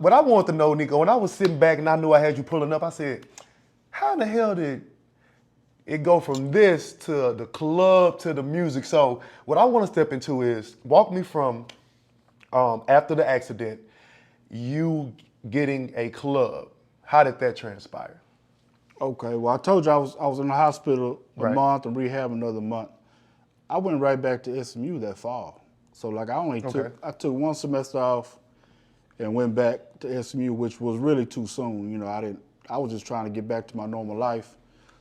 what I wanted to know, Nico, when I was sitting back and I knew I had you pulling up, I said, how in the hell did it go from this to the club to the music? So what I want to step into is walk me from after the accident, you getting a club. How did that transpire? Okay, well, I told you I was in the hospital a Right. month and rehab another month. I went right back to SMU that fall. So like I took one semester off and went back to SMU, which was really too soon. You know, I was just trying to get back to my normal life.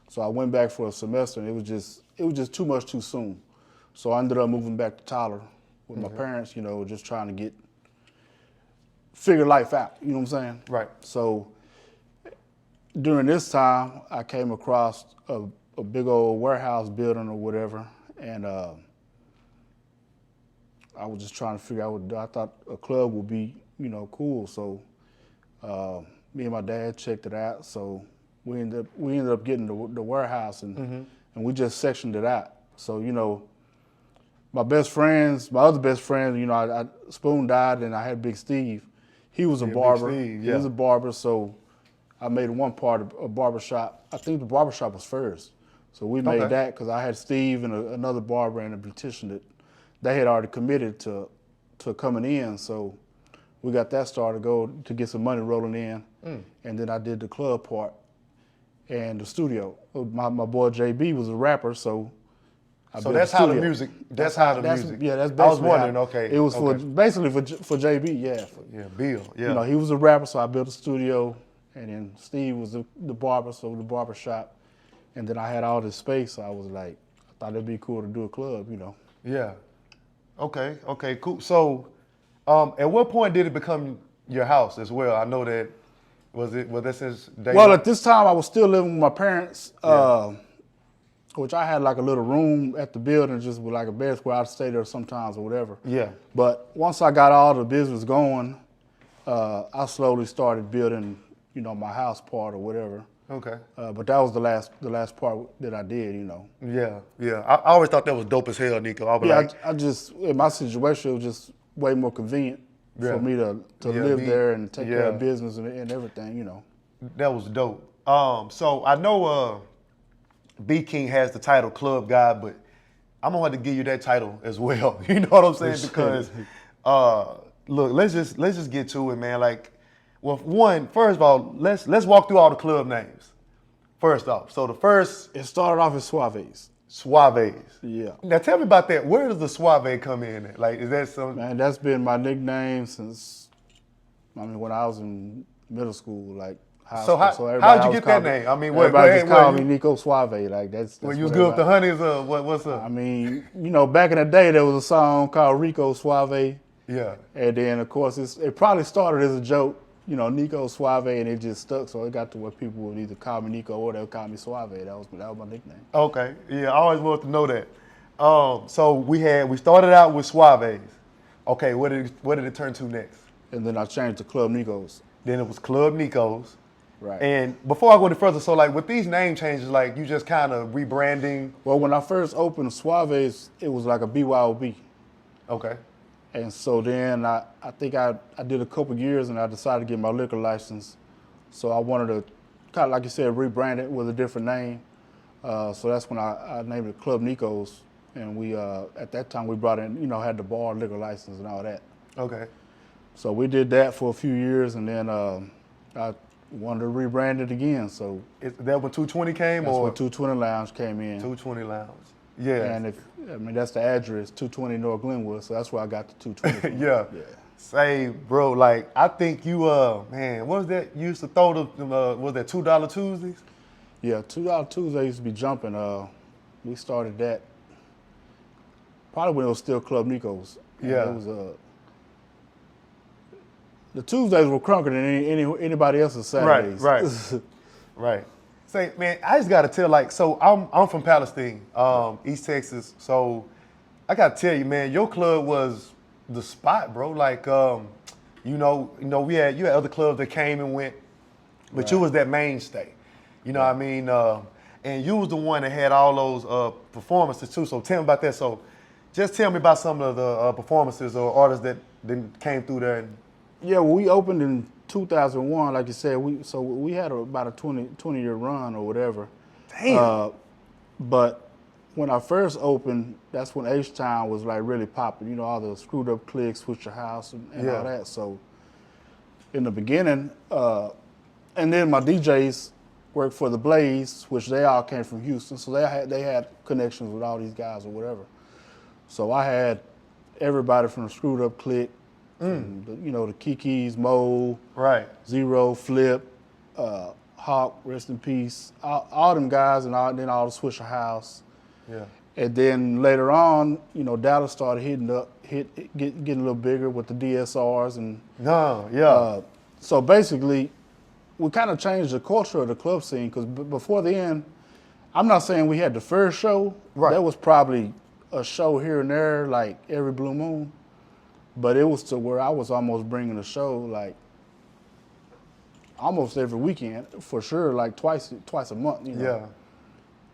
So I went back for a semester and it was just too much too soon. So I ended up moving back to Tyler with my parents, you know, just trying to figure life out, you know what I'm saying? Right. So during this time, I came across a big old warehouse building or whatever, and I was just trying to figure out what to do. I thought a club would be, you know, cool. So me and my dad checked it out. So we ended up getting the warehouse, and we just sectioned it out. So you know, my other best friends, you know, Spoon died, and I had Big Steve. He was a barber. Big Steve, He was a barber, so I made one part of a barbershop. I think the barbershop was first. So we made that because I had Steve and another barber and a beautician that they had already committed to coming in. So we got that started to get some money rolling in. And then I did the club part and the studio. My boy JB was a rapper, so So that's how the music. That's how the music. Yeah, that's basically. I was wondering. Okay. It was basically for JB. Yeah. Yeah, Bill. Yeah. You know, he was a rapper, so I built a studio, and then Steve was the barber, so the barber shop, and then I had all this space. So I was like, I thought it'd be cool to do a club, you know. Yeah. Okay. Okay. Cool. So, at what point did it become your house as well? I know that was that since day Well, one? at this time, I was still living with my parents, which I had like a little room at the building, just with like a bed where I'd stay there sometimes or whatever. Yeah. But once I got all the business going, I slowly started building, you know, my house part or whatever. Okay. But that was the last part that I did, you know. Yeah. Yeah. I always thought that was dope as hell, Nico. I was like, I just in my situation it was just way more convenient Yeah. for me to Yeah, live me- there and take care of yeah. business and everything, you know. that was dope. So I know B King has the title Club Guy, but I'm gonna have to give you that title as well. You know what I'm saying? Because look, let's just get to it, man. Like, well, first of all, let's walk through all the club names. First off, so the first It started off as Suaves. Suaves. Yeah. Now tell me about that. Where does the Suave come in at? Like, is that some? Man, that's been my nickname since when I was in middle school, like high So school. how everybody how'd you always get that called me- name? I mean, everybody just called me you, Nico Suave. Like that's when you was what good with the everybody- honeys, what's up? I mean, you know, back in the day there was a song called Rico Suave. Yeah. And then, of course, it probably started as a joke, you know, Nico Suave, and it just stuck. So it got to where people would either call me Nico or they would call me Suave. That was my nickname. Okay. Yeah, I always wanted to know that. So we started out with Suaves. Okay, what did it turn to next? And then I changed to Club Nico's. Then it was Club Nico's. Right. And before I go any further, so like with these name changes, like you just kind of rebranding. Well, when I first opened Suave's, it was like a BYOB. Okay. And so then I think I did a couple years and I decided to get my liquor license. So I wanted to kind of, like you said, rebrand it with a different name. So that's when I named it Club Nico's. And we, at that time, we brought in, you know, had the bar liquor license and all that. Okay. So we did that for a few years, and then I wanted to rebrand it again. So Is that when 220 came, that's or when 220 Lounge came in. 220 Lounge? Yeah. And that's the address, 220 North Glenwood. So that's where I got the 220 from. Yeah. Say, bro, like I think you, man, what was that? You used to throw was that $2 Tuesdays? Yeah, $2 Tuesday used to be jumping. We started that probably when it was still Club Nico's. And Yeah. It was the Tuesdays were crunker than anybody else's Saturdays. Right. Right. Say, man, I just gotta tell, like, so I'm from Palestine, East Texas. So I gotta tell you, man, your club was the spot, bro. Like, you know, you had other clubs that came and went, but you was that mainstay. You know what I mean? And you was the one that had all those performances too. So tell me about that. So just tell me about some of the performances or artists that then came through there. And, Yeah, well, we opened in 2001, like you said. We had about a 20 year run or whatever. Damn. But when I first opened, that's when H-Town was like really popping. You know, all the Screwed Up Clicks, Switch Your House, and Yeah. all that. So in the beginning, and then my DJs worked for the Blaze, which they all came from Houston, so they had connections with all these guys or whatever. So I had everybody from the Screwed Up Click, from the, you know, the Kikis, Mo, Right. Zero, Flip, Hawk, rest in peace, all them guys, and then all the Swisher House. Yeah. And then later on, you know, Dallas started getting a little bigger with the DSRs, and No. Yeah. so basically, we kind of changed the culture of the club scene because before the end, I'm not saying we had the first show. Right. There was probably a show here and there, like every blue moon, but it was to where I was almost bringing a show like almost every weekend for sure, like twice a month. You know? yeah.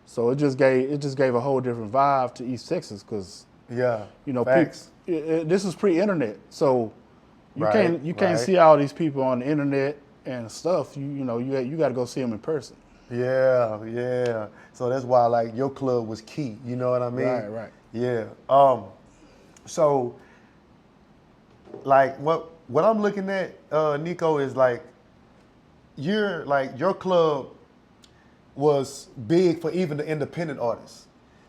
So it just gave a whole different vibe to East Texas because Yeah. you know Facts. this is pre-internet, so you Right, can't right. see all these people on the internet and stuff. You got to go see them in person. Yeah, yeah. So that's why like your club was key. You know what I mean? Right, right. Yeah. So like what I'm looking at, Nico, is like your club was big for even the independent artists.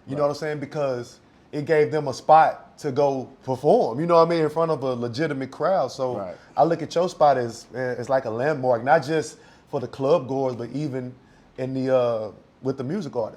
You know what I'm saying? Because it gave them a spot to go perform, you know what I mean, in front of a legitimate crowd. So Right. I look at your spot as like a landmark, not just for the club goers, but even in the with the music artists.